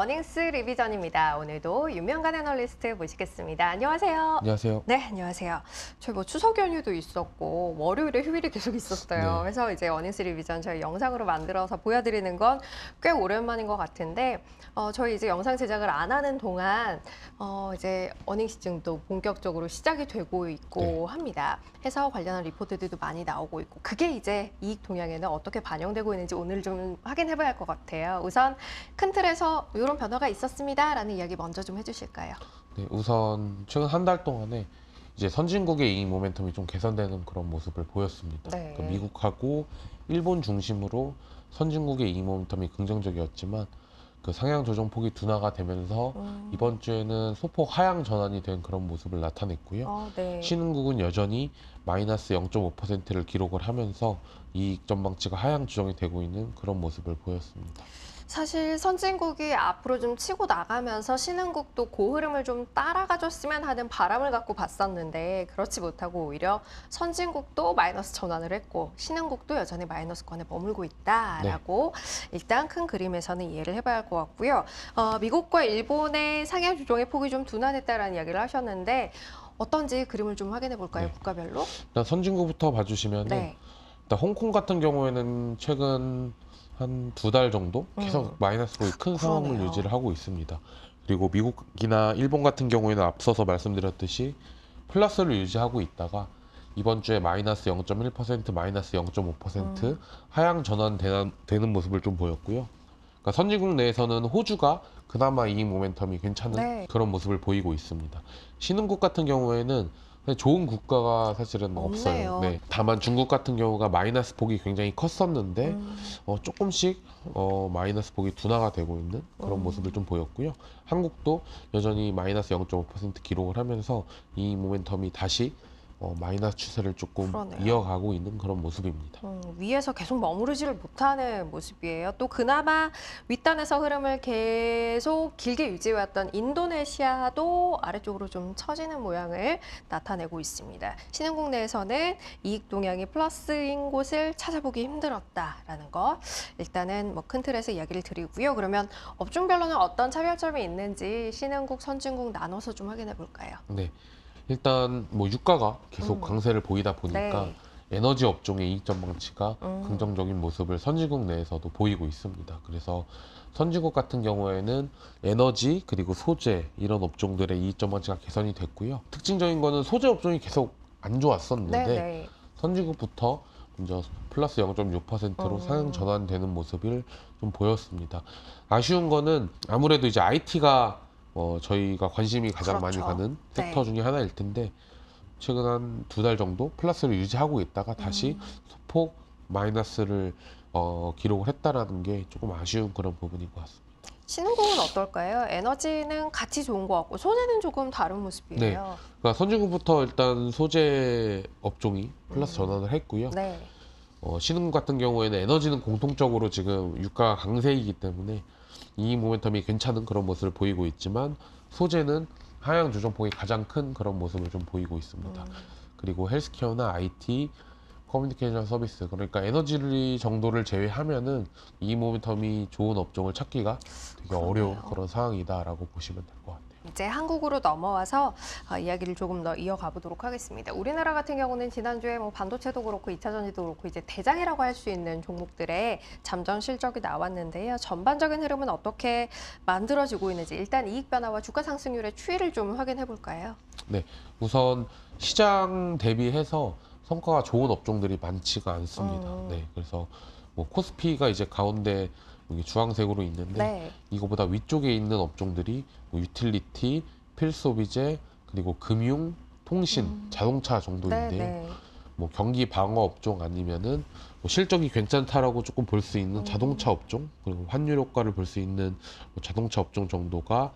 어닝스 리비전입니다. 오늘도 유명한 애널리스트 모시겠습니다. 안녕하세요. 안녕하세요. 네, 안녕하세요. 저희 추석 연휴도 있었고 월요일에 휴일이 계속 있었어요. 네. 그래서 이제 어닝스 리비전 저희 영상으로 만들어서 보여드리는 건 꽤 오랜만인 것 같은데 저희 이제 영상 제작을 안 하는 동안 이제 어닝 시즌도 본격적으로 시작이 되고 있고 네. 합니다. 해서 관련한 리포트들도 많이 나오고 있고 그게 이제 이익 동향에는 어떻게 반영되고 있는지 오늘 좀 확인해봐야 할 것 같아요. 우선 큰 틀에서 이런 변화가 있었습니다라는 이야기 먼저 좀 해주실까요? 네, 우선 최근 한 달 동안에 이제 선진국의 이익 모멘텀이 좀 개선되는 그런 모습을 보였습니다. 네. 그러니까 미국하고 일본 중심으로 선진국의 이익 모멘텀이 긍정적이었지만 그 상향 조정폭이 둔화가 되면서 이번 주에는 소폭 하향 전환이 된 그런 모습을 나타냈고요. 네. 신흥국은 여전히 마이너스 0.5%를 기록을 하면서 이익 전망치가 하향 조정이 되고 있는 그런 모습을 보였습니다. 사실 선진국이 앞으로 좀 치고 나가면서 신흥국도 그 흐름을 좀 따라가줬으면 하는 바람을 갖고 봤었는데 그렇지 못하고 오히려 선진국도 마이너스 전환을 했고 신흥국도 여전히 마이너스권에 머물고 있다라고 일단 큰 그림에서는 이해를 해봐야 할 것 같고요. 미국과 일본의 상향 조정의 폭이 좀 둔화됐다라는 이야기를 하셨는데 어떤지 그림을 좀 확인해 볼까요? 네. 국가별로? 일단 선진국부터 봐주시면 네. 일단 홍콩 같은 경우에는 최근 한 2달 정도 계속 마이너스 폭이 큰 상황을 그러네요. 유지를 하고 있습니다. 그리고 미국이나 일본 같은 경우에는 앞서서 말씀드렸듯이 플러스를 유지하고 있다가 이번 주에 마이너스 0.1%, 마이너스 0.5% 하향 전환되는 모습을 좀 보였고요. 그러니까 선진국 내에서는 호주가 그나마 이익 모멘텀이 괜찮은 네. 그런 모습을 보이고 있습니다. 신흥국 같은 경우에는 좋은 국가가 사실은 없네요. 없어요. 네. 다만 중국 같은 경우가 마이너스 폭이 굉장히 컸었는데 조금씩 마이너스 폭이 둔화가 되고 있는 그런 모습을 좀 보였고요. 한국도 여전히 마이너스 0.5% 기록을 하면서 이 모멘텀이 다시 마이너스 추세를 조금 그러네요. 이어가고 있는 그런 모습입니다. 위에서 계속 머무르지를 못하는 모습이에요. 또 그나마 윗단에서 흐름을 계속 길게 유지해왔던 인도네시아도 아래쪽으로 좀 처지는 모양을 나타내고 있습니다. 신흥국 내에서는 이익 동향이 플러스인 곳을 찾아보기 힘들었다라는 것. 일단은 뭐 큰 틀에서 이야기를 드리고요. 그러면 업종별로는 어떤 차별점이 있는지 신흥국, 선진국 나눠서 좀 확인해 볼까요? 네. 일단 뭐 유가가 계속 강세를 보이다 보니까 네. 에너지 업종의 이익 전망치가 긍정적인 모습을 선진국 내에서도 보이고 있습니다. 그래서 선진국 같은 경우에는 에너지 그리고 소재 이런 업종들의 이익 전망치가 개선이 됐고요. 특징적인 거는 소재 업종이 계속 안 좋았었는데 네. 선진국부터 먼저 플러스 0.6%로 상향 전환되는 모습을 좀 보였습니다. 아쉬운 거는 아무래도 이제 IT가 저희가 관심이 가장 많이 그렇죠. 가는 네. 섹터 중에 하나일 텐데 최근 한 2달 정도 플러스를 유지하고 있다가 다시 소폭 마이너스를 기록을 했다라는 게 조금 아쉬운 그런 부분인 것 같습니다. 신흥국은 어떨까요? 에너지는 같이 좋은 것 같고 소재는 조금 다른 모습이에요. 그러니까 선진국부터 일단 소재 업종이 플러스 전환을 했고요. 네. 신흥국 같은 경우에는 에너지는 공통적으로 지금 유가가 강세이기 때문에 이 모멘텀이 괜찮은 그런 모습을 보이고 있지만 소재는 하향 조정폭이 가장 큰 그런 모습을 좀 보이고 있습니다. 그리고 헬스케어나 IT, 커뮤니케이션 서비스 그러니까 에너지 정도를 제외하면은 이 모멘텀이 좋은 업종을 찾기가 되게 어려운 그런 상황이다라고 보시면 될 것 같아요. 이제 한국으로 넘어와서 이야기를 조금 더 이어가 보도록 하겠습니다. 우리나라 같은 경우는 지난주에 뭐 반도체도 그렇고 2차 전지도 그렇고 이제 대장이라고 할 수 있는 종목들의 잠정 실적이 나왔는데요. 전반적인 흐름은 어떻게 만들어지고 있는지 일단 이익 변화와 주가 상승률의 추이를 좀 확인해 볼까요? 네, 우선 시장 대비해서 성과가 좋은 업종들이 많지가 않습니다. 네, 그래서 뭐 코스피가 이제 가운데 여기 주황색으로 있는데 네. 이거보다 위쪽에 있는 업종들이 뭐 유틸리티, 필소비재, 그리고 금융, 통신, 자동차 정도인데요. 네. 뭐 경기 방어 업종 아니면은 뭐 실적이 괜찮다라고 조금 볼 수 있는 자동차 업종 그리고 환율 효과를 볼 수 있는 뭐 자동차 업종 정도가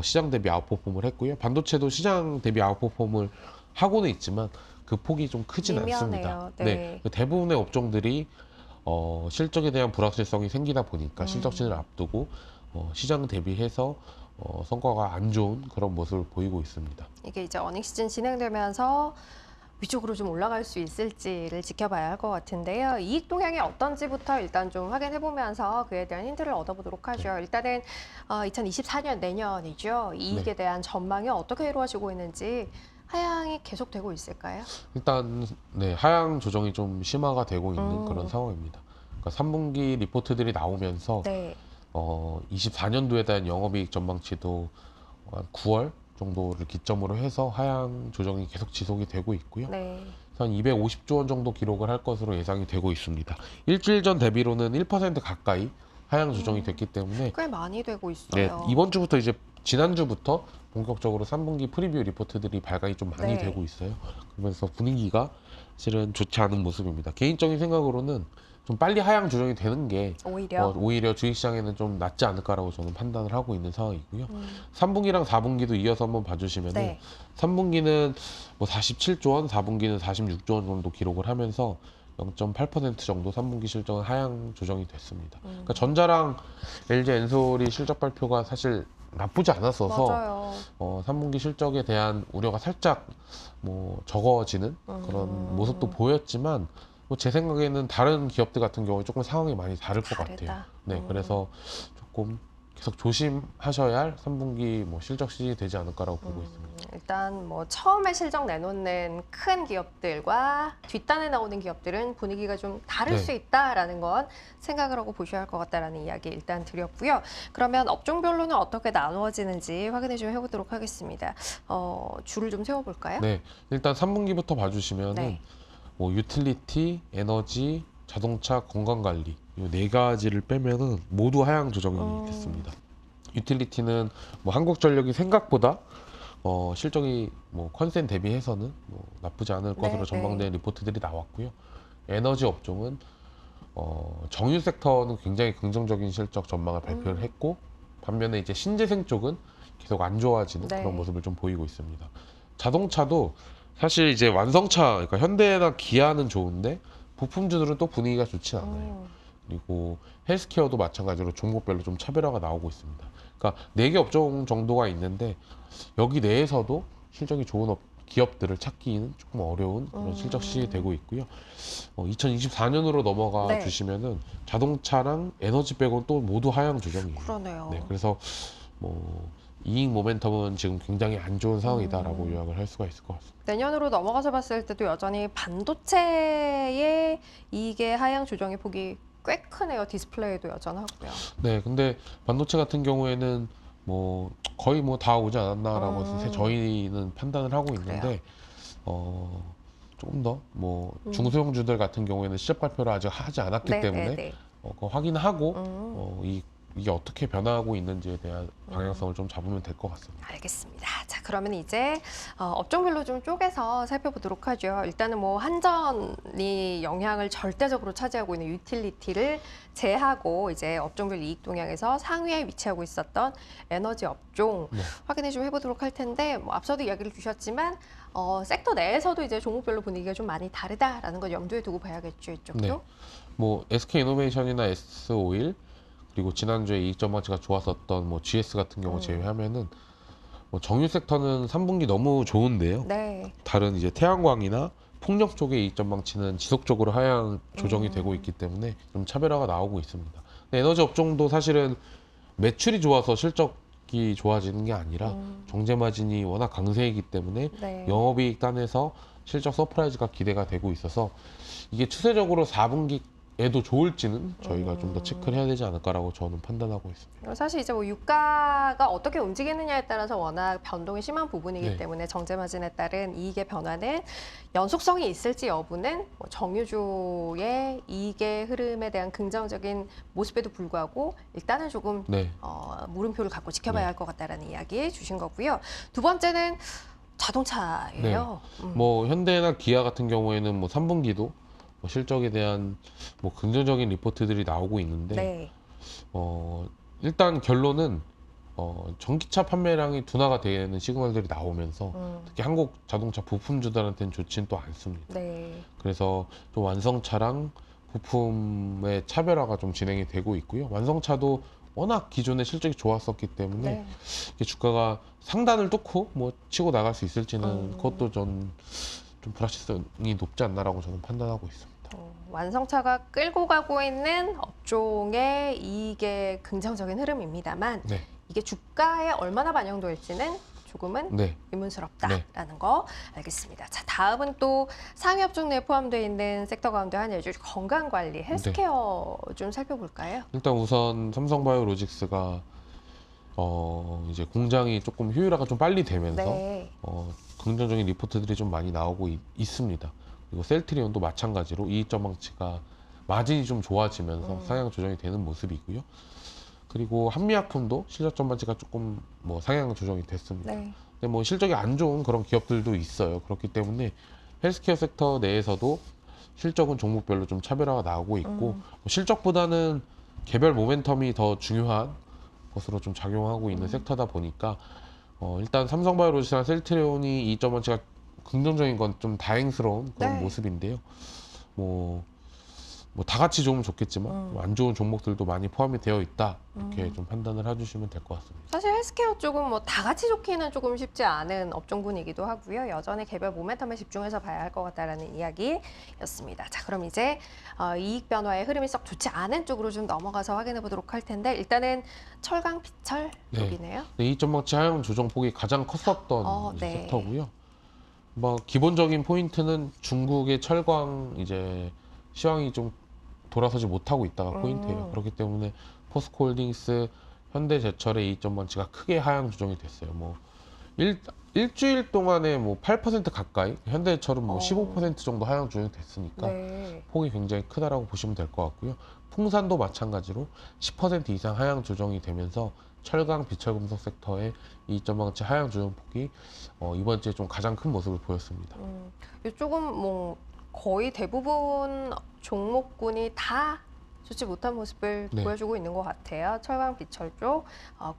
시장 대비 아웃퍼폼을 했고요. 반도체도 시장 대비 아웃퍼폼을 하고는 있지만 그 폭이 좀 크진 않습니다. 네. 그 대부분의 업종들이 실적에 대한 불확실성이 생기다 보니까 실적진을 앞두고 시장 대비해서 성과가 안 좋은 그런 모습을 보이고 있습니다. 이게 이제 어닝 시즌 진행되면서 위쪽으로 좀 올라갈 수 있을지를 지켜봐야 할 것 같은데요. 이익 동향이 어떤지부터 일단 좀 확인해 보면서 그에 대한 힌트를 얻어보도록 하죠. 일단은 2024년 내년이죠. 이익에 네. 대한 전망이 어떻게 이루어지고 있는지 하향이 계속되고 있을까요? 일단 네, 하향 조정이 좀 심화가 되고 있는 그런 음. 상황입니다. 그러니까 3분기 리포트들이 나오면서 네. 24년도에 대한 영업이익 전망치도 한 9월 정도를 기점으로 해서 하향 조정이 계속 지속이 되고 있고요. 네. 한 250조 원 정도 기록을 할 것으로 예상이 되고 있습니다. 일주일 전 대비로는 1% 가까이 하향 조정이 됐기 때문에 꽤 많이 되고 네, 있어요. 이번 주부터 이제 지난주부터 본격적으로 3분기 프리뷰 리포트들이 발간이 좀 많이 네. 되고 있어요. 그러면서 분위기가 실은 좋지 않은 모습입니다. 개인적인 생각으로는 좀 빨리 하향 조정이 되는 게 오히려. 오히려 주식시장에는 좀 낫지 않을까라고 저는 판단을 하고 있는 상황이고요. 음. 3분기랑 4분기도 이어서 한번 봐주시면은 네. 3분기는 뭐 47조 원, 4분기는 46조 원 정도 기록을 하면서 0.8% 정도 3분기 실적은 하향 조정이 됐습니다. 그러니까 전자랑 LG 엔솔이 실적 발표가 사실 나쁘지 않았어서 맞아요. 3분기 실적에 대한 우려가 살짝 뭐 적어지는 그런 모습도 보였지만 뭐 제 생각에는 다른 기업들 같은 경우에 조금 상황이 많이 다를 것 다르다. 같아요. 네, 그래서 조금 계속 조심하셔야 할 3분기 뭐 실적 시즌이 되지 않을까라고 보고 있습니다. 일단 뭐 처음에 실적 내놓는 큰 기업들과 뒷단에 나오는 기업들은 분위기가 좀 다를 네. 수 있다라는 건 생각을 하고 보셔야 할 것 같다라는 이야기 일단 드렸고요. 그러면 업종별로는 어떻게 나누어지는지 확인해 좀 해보도록 하겠습니다. 줄을 좀 세워볼까요? 네, 일단 3분기부터 봐주시면은 네. 뭐 유틸리티, 에너지, 자동차, 건강관리 이 네 가지를 빼면은 모두 하향 조정이 됐습니다. 유틸리티는 뭐 한국전력이 생각보다 실적이 뭐 컨센 대비해서는 뭐 나쁘지 않을 것으로 네, 전망되는 리포트들이 나왔고요. 에너지 업종은 정유 섹터는 굉장히 긍정적인 실적 전망을 발표를 했고 반면에 이제 신재생 쪽은 계속 안 좋아지는 네. 그런 모습을 좀 보이고 있습니다. 자동차도 사실 이제 완성차, 그러니까 현대나 기아는 좋은데 부품주들은 또 분위기가 좋지 않아요. 그리고 헬스케어도 마찬가지로 종목별로 좀 차별화가 나오고 있습니다. 그러니까 4개 업종 정도가 있는데 여기 내에서도 실적이 좋은 기업들을 찾기는 조금 어려운 그런 실적 시즌이 되고 있고요. 2024년으로 넘어가 네. 주시면은 자동차랑 에너지 빼고는 또 모두 하향 조정이에요. 그러네요. 네, 그래서 뭐 이익 모멘텀은 지금 굉장히 안 좋은 상황이다라고 요약을 할 수가 있을 것 같습니다. 내년으로 넘어가서 봤을 때도 여전히 반도체의 이게 하향 조정의 폭이 꽤 크네요. 디스플레이도 여전하고요. 네, 근데 반도체 같은 경우에는 뭐 거의 뭐 다 오지 않았나라고 해서 저희는 판단을 하고 있는데 조금 더 뭐 중소형주들 같은 경우에는 시작 발표를 아직 하지 않았기 네, 때문에 네, 네. 그거 확인하고 이게 어떻게 변화하고 있는지에 대한 방향성을 좀 잡으면 될 것 같습니다. 알겠습니다. 자, 그러면 이제 업종별로 좀 쪼개서 살펴보도록 하죠. 일단은 뭐 한전이 영향을 절대적으로 차지하고 있는 유틸리티를 제하고 이제 업종별 이익 동향에서 상위에 위치하고 있었던 에너지 업종 네. 확인해 좀 해보도록 할 텐데 뭐 앞서도 이야기를 주셨지만 섹터 내에서도 이제 종목별로 분위기가 좀 많이 다르다라는 걸 염두에 두고 봐야겠죠, 이쪽도. 네. 뭐 SK이노베이션이나 S-오일 그리고 지난주에 이익 전망치가 좋았었던 뭐 GS 같은 경우 제외하면은 뭐 정유 섹터는 3분기 너무 좋은데요. 네. 다른 이제 태양광이나 풍력 쪽의 이익 전망치는 지속적으로 하향 조정이 되고 있기 때문에 좀 차별화가 나오고 있습니다. 근데 에너지 업종도 사실은 매출이 좋아서 실적이 좋아지는 게 아니라 정제 마진이 워낙 강세이기 때문에 네. 영업이익 단에서 실적 서프라이즈가 기대가 되고 있어서 이게 추세적으로 4분기에도 좋을지는 저희가 좀 더 체크를 해야 되지 않을까라고 저는 판단하고 있습니다. 사실 이제 뭐 유가가 어떻게 움직이느냐에 따라서 워낙 변동이 심한 부분이기 네. 때문에 정제 마진에 따른 이익의 변화는 연속성이 있을지 여부는 뭐 정유주의 이익의 흐름에 대한 긍정적인 모습에도 불구하고 일단은 조금 네. 물음표를 갖고 지켜봐야 네. 할 것 같다라는 이야기 주신 거고요. 두 번째는 자동차예요. 뭐 현대나 기아 같은 경우에는 뭐 3분기도 뭐 실적에 대한 뭐 긍정적인 리포트들이 나오고 있는데 네. 일단 결론은 전기차 판매량이 둔화가 되는 시그널들이 나오면서 특히 한국 자동차 부품주들한테는 좋지는 또 않습니다. 네. 그래서 좀 완성차랑 부품의 차별화가 좀 진행이 되고 있고요. 완성차도 워낙 기존에 실적이 좋았었기 때문에 네. 이게 주가가 상단을 뚫고 뭐 치고 나갈 수 있을지는 그것도 좀 좀 불확실성이 높지 않나라고 저는 판단하고 있습니다. 완성차가 끌고 가고 있는 업종의 이익의 긍정적인 흐름입니다만 네. 이게 주가에 얼마나 반영될지는 조금은 네. 의문스럽다라는 거 알겠습니다. 자, 다음은 또 상위 업종 내에 포함되어 있는 섹터 가운데 하나죠. 건강관리, 헬스케어 좀 살펴볼까요? 일단 우선 삼성바이오로직스가 이제 공장이 조금 휴일화가 좀 빨리 되면서 네. 긍정적인 리포트들이 좀 많이 나오고 있습니다. 그리고 셀트리온도 마찬가지로 이익 전망치가 마진이 좀 좋아지면서 상향 조정이 되는 모습이고요. 그리고 한미약품도 실적 전망치가 조금 뭐 상향 조정이 됐습니다. 네. 근데 뭐 실적이 안 좋은 그런 기업들도 있어요. 그렇기 때문에 헬스케어 섹터 내에서도 실적은 종목별로 좀 차별화가 나오고 있고 뭐 실적보다는 개별 모멘텀이 더 중요한 것으로 좀 작용하고 있는 섹터다 보니까 일단 삼성바이오로직스랑 셀트리온이 이익 전망치가 긍정적인 건 좀 다행스러운 그런 네. 모습인데요. 뭐 다 같이 좋으면 좋겠지만 뭐안 좋은 종목들도 많이 포함이 되어 있다 이렇게 좀 판단을 해주시면 될 것 같습니다. 사실 헬스케어 쪽은 뭐 다 같이 좋기는 조금 쉽지 않은 업종군이기도 하고요. 여전히 개별 모멘텀에 집중해서 봐야 할 것 같다라는 이야기였습니다. 자, 그럼 이제 이익 변화의 흐름이 썩 좋지 않은 쪽으로 좀 넘어가서 확인해 보도록 할 텐데 일단은 철강 비철 네. 쪽이네요. 네, 이익 전망치 하향 조정폭이 가장 컸었던 이제 네. 섹터고요. 뭐 기본적인 포인트는 중국의 철강 이제 시황이 좀 돌아서지 못하고 있다가 포인트예요. 그렇기 때문에 포스코홀딩스, 현대제철의 이익 전망치가 크게 하향 조정이 됐어요. 뭐 일주일 동안에 뭐 8% 가까이, 현대제철은 뭐 15% 정도 하향 조정이 됐으니까 네. 폭이 굉장히 크다라고 보시면 될 것 같고요. 풍산도 마찬가지로 10% 이상 하향 조정이 되면서 철강, 비철금속 섹터의 이익 전망치 하향 조정폭이 이번 주에 좀 가장 큰 모습을 보였습니다. 이쪽은 뭐 거의 대부분 종목군이 다 좋지 못한 모습을 네. 보여주고 있는 것 같아요. 철강 비철 쪽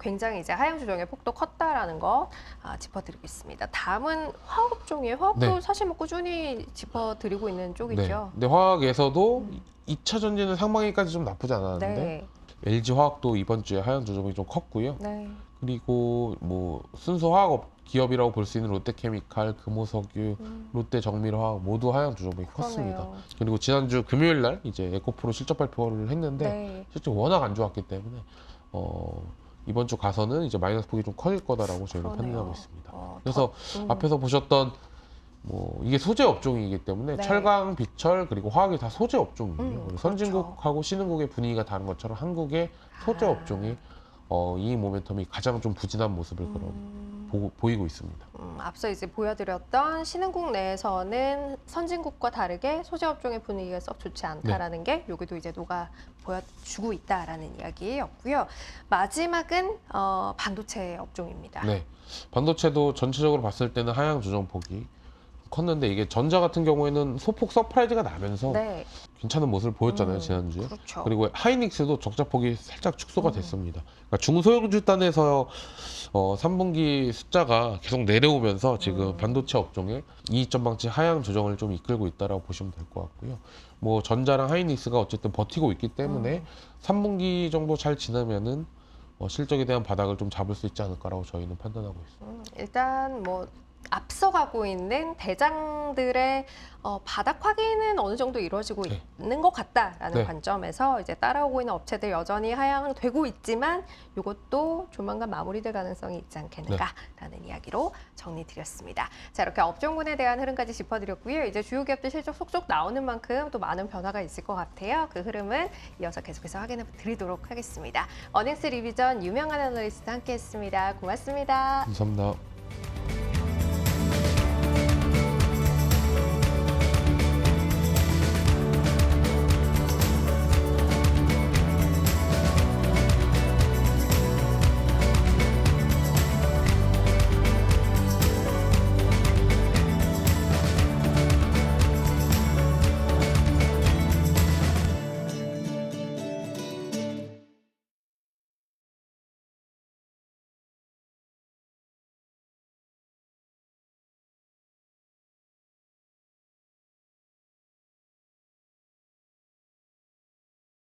굉장히 이제 하향 조정의 폭도 컸다라는 거 짚어드리겠습니다. 다음은 화학업종이에요. 화학도 네. 사실 뭐 꾸준히 짚어드리고 있는 쪽이죠. 근데 화학에서도 2차 전지는 상반기까지 좀 나쁘지 않았는데 네. LG 화학도 이번 주에 하향 조정이 좀 컸고요. 네. 그리고 뭐 순수 화학업 기업이라고 볼 수 있는 롯데케미칼, 금호석유, 롯데정밀화학 모두 하향 조정이 컸습니다. 그러네요. 그리고 지난주 금요일 날 이제 에코프로 실적 발표를 했는데 네. 실적 워낙 안 좋았기 때문에 이번 주 가서는 이제 마이너스 폭이 좀 커질 거다라고 저희는 그러네요. 판단하고 있습니다. 더, 그래서 앞에서 보셨던 뭐 이게 소재 업종이기 때문에 네. 철강, 비철 그리고 화학이 다 소재 업종이에요. 그렇죠. 선진국하고 신흥국의 분위기가 다른 것처럼 한국의 소재 업종이 이 모멘텀이 가장 좀 부진한 모습을 보이고 있습니다. 앞서 이제 보여드렸던 신흥국 내에서는 선진국과 다르게 소재 업종의 분위기가 썩 좋지 않다라는 게 여기도 이제 녹아 보여주고 있다라는 이야기였고요. 마지막은 반도체 업종입니다. 네, 반도체도 전체적으로 봤을 때는 하향 조정폭이 컸는데 이게 전자 같은 경우에는 소폭 서프라이즈가 나면서 네. 괜찮은 모습을 보였잖아요 지난주에. 그렇죠. 그리고 하이닉스도 적자폭이 살짝 축소가 됐습니다. 그러니까 중소형주 단에서 3분기 숫자가 계속 내려오면서 지금 반도체 업종에 이익 전망치 하향 조정을 좀 이끌고 있다라고 보시면 될 것 같고요. 뭐 전자랑 하이닉스가 어쨌든 버티고 있기 때문에 3분기 정도 잘 지나면은 실적에 대한 바닥을 좀 잡을 수 있지 않을까라고 저희는 판단하고 있습니다. 일단 뭐 앞서가고 있는 대장들의 바닥 확인은 어느 정도 이루어지고 네. 있는 것 같다라는 네. 관점에서 이제 따라오고 있는 업체들 여전히 하향되고 있지만 이것도 조만간 마무리될 가능성이 있지 않겠는가라는 이야기로 정리드렸습니다. 자, 이렇게 업종군에 대한 흐름까지 짚어드렸고요. 이제 주요 기업들 실적 속속 나오는 만큼 또 많은 변화가 있을 것 같아요. 그 흐름은 이어서 계속해서 확인해 드리도록 하겠습니다. 어넥스 리비전 유명한 애널리스트 함께했습니다. 고맙습니다. 감사합니다.